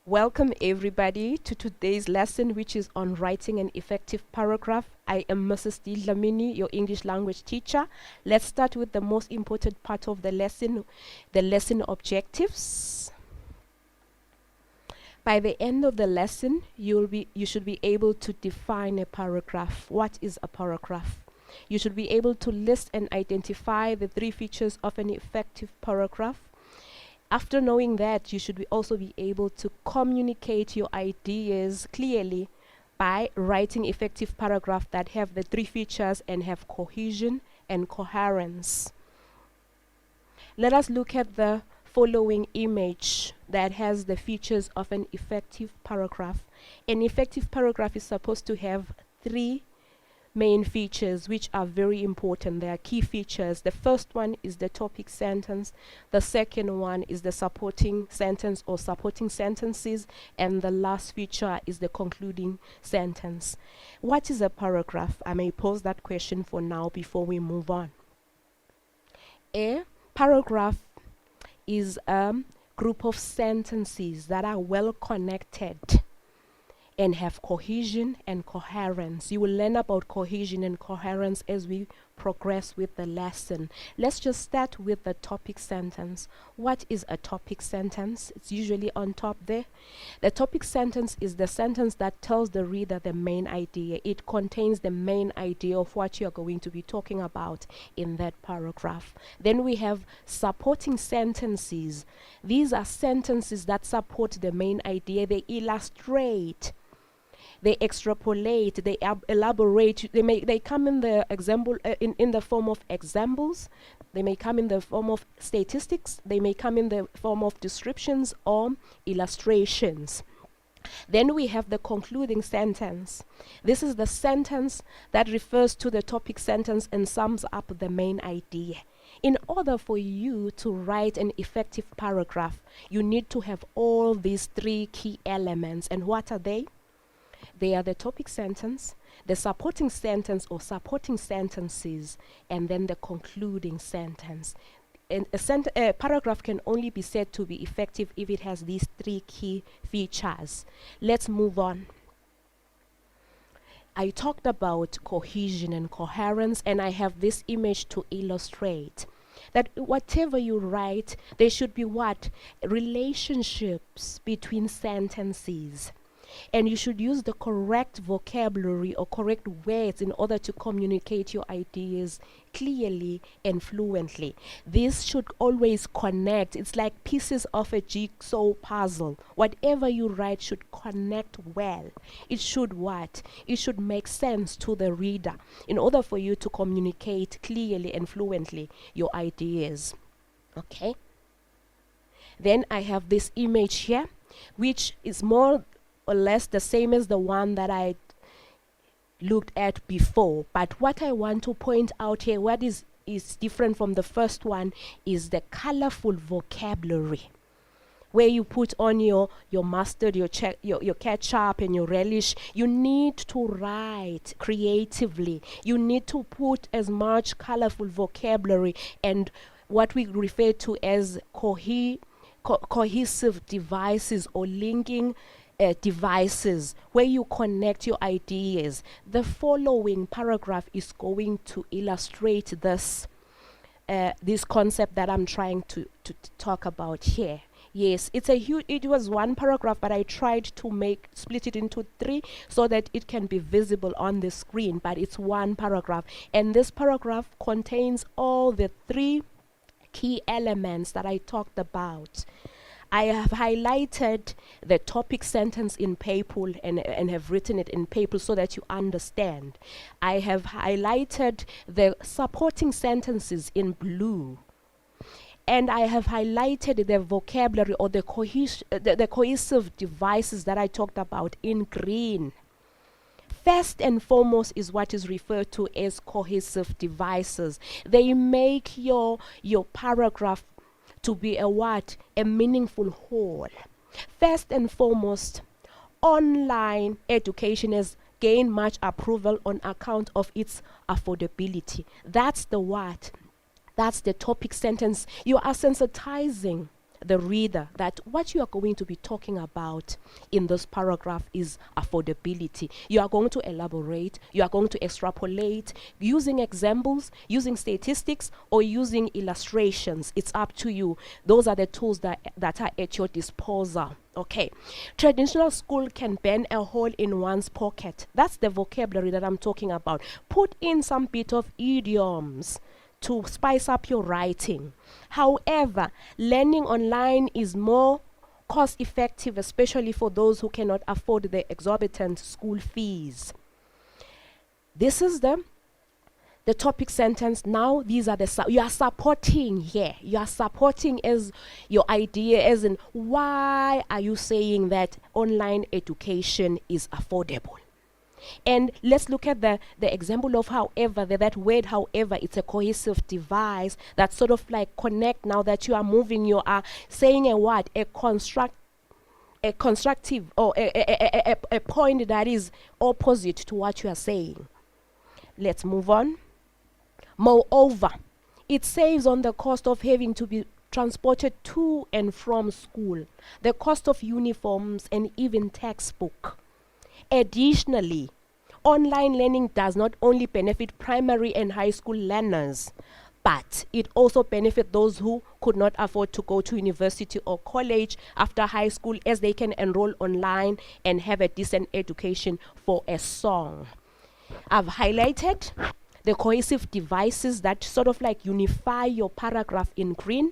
Welcome everybody to today's lesson, which is on writing an effective paragraph. I am Mrs. D. Lamini, your English language teacher. Let's start with the most important part of the lesson objectives. By the end of the lesson, you should be able to define a paragraph. What is a paragraph? You should be able to list and identify the 3 features of an effective paragraph. After knowing that, you should also be able to communicate your ideas clearly by writing effective paragraphs that have the 3 features and have cohesion and coherence. Let us look at the following image that has the features of an effective paragraph. An effective paragraph is supposed to have 3 main features which are very important. They are key features. The first one is the topic sentence, the second one is the supporting sentence or supporting sentences, and the last feature is the concluding sentence. What is a paragraph? I may pose that question for now before we move on. A paragraph is a group of sentences that are well connected and have cohesion and coherence. You will learn about cohesion and coherence as we progress with the lesson. Let's just start with the topic sentence. What is a topic sentence? It's usually on top there. The topic sentence is the sentence that tells the reader the main idea. It contains the main idea of what you're going to be talking about in that paragraph. Then we have supporting sentences. These are sentences that support the main idea. They illustrate, they extrapolate, they elaborate. They come in the example in the form of examples. They may come in the form of statistics. They may come in the form of descriptions or illustrations. Then we have the concluding sentence. This is the sentence that refers to the topic sentence and sums up the main idea. In order for you to write an effective paragraph, you need to have all these 3 key elements. And what are they? They are the topic sentence, the supporting sentence or supporting sentences, and then the concluding sentence. And a paragraph can only be said to be effective if it has these 3 key features. Let's move on. I talked about cohesion and coherence, and I have this image to illustrate that whatever you write, there should be what? Relationships between sentences. And you should use the correct vocabulary or correct words in order to communicate your ideas clearly and fluently. This should always connect. It's like pieces of a jigsaw puzzle. Whatever you write should connect well. It should what? It should make sense to the reader in order for you to communicate clearly and fluently your ideas. Okay? Then I have this image here, which is more or less the same as the one that I looked at before. But what I want to point out here, what is different from the first one, is the colorful vocabulary. Where you put on your mustard, your ketchup and your relish, you need to write creatively. You need to put as much colorful vocabulary and what we refer to as cohesive devices or linking devices where you connect your ideas. The following paragraph is going to illustrate this concept that I'm trying to talk about here. Yes, it was one paragraph, but I tried to split it into 3 so that it can be visible on the screen, but it's one paragraph, and this paragraph contains all the 3 key elements that I talked about. I have highlighted the topic sentence in purple and have written it in purple so that you understand. I have highlighted the supporting sentences in blue. And I have highlighted the vocabulary or the cohesive devices that I talked about in green. First and foremost is what is referred to as cohesive devices. They make your paragraph to be a meaningful whole. First and foremost, online education has gained much approval on account of its affordability. That's the what? That's the topic sentence. You are sensitizing the reader that what you are going to be talking about in this paragraph is affordability. You are going to elaborate, you are going to extrapolate using examples, using statistics, or using illustrations. It's up to you. Those are the tools that are at your disposal. Okay, traditional school can burn a hole in one's pocket. That's the vocabulary that I'm talking about. Put in some bit of idioms to spice up your writing. However, learning online is more cost effective, especially for those who cannot afford the exorbitant school fees. This is the topic sentence. Now these are the you are supporting here. You are supporting as your idea, as in why are you saying that online education is affordable? And let's look at the example of however. That word however, it's a cohesive device that sort of like connect. Now that you are moving, you are saying a word, a constructive or a point that is opposite to what you are saying. Let's move on. Moreover, it saves on the cost of having to be transported to and from school, the cost of uniforms and even textbook. Additionally, online learning does not only benefit primary and high school learners, but it also benefits those who could not afford to go to university or college after high school, as they can enroll online and have a decent education for a song. I've highlighted the cohesive devices that sort of like unify your paragraph in green.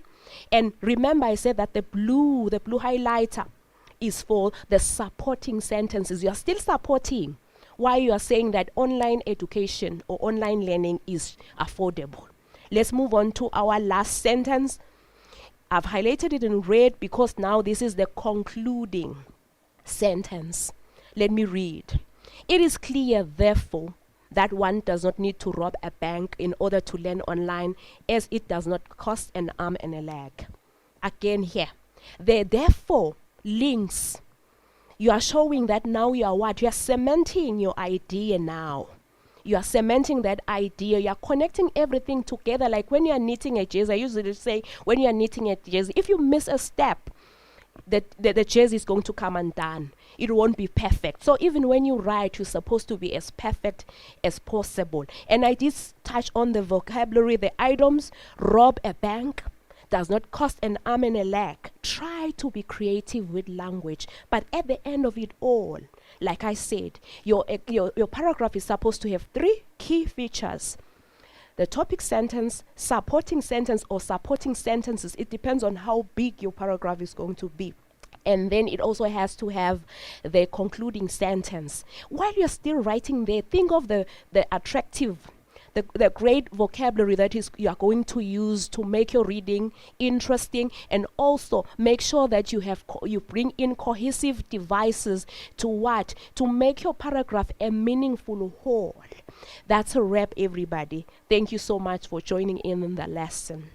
And remember, I said that the blue highlighter is for the supporting sentences. You are still supporting why you are saying that online education or online learning is affordable. Let's move on to our last sentence. I've highlighted it in red because now this is the concluding sentence. Let me read. It is clear, therefore, that one does not need to rob a bank in order to learn online, as it does not cost an arm and a leg. Again here, there therefore links. You are showing that now you are what? You are cementing your idea now. You are cementing that idea. You are connecting everything together. Like when you are knitting a jersey, I usually say when you are knitting a jersey, if you miss a step, the jersey is going to come undone. It won't be perfect. So even when you write, you're supposed to be as perfect as possible. And I did touch on the vocabulary, the items. Rob a bank does not cost an arm and a leg. Try to be creative with language. But at the end of it all, like I said, your paragraph is supposed to have 3 key features. The topic sentence, supporting sentence, or supporting sentences. It depends on how big your paragraph is going to be. And then it also has to have the concluding sentence. While you're still writing there, think of the attractive, the great vocabulary that you are going to use to make your reading interesting, and also make sure that you bring in cohesive devices to make your paragraph a meaningful whole. That's a wrap, everybody. Thank you so much for joining in the lesson.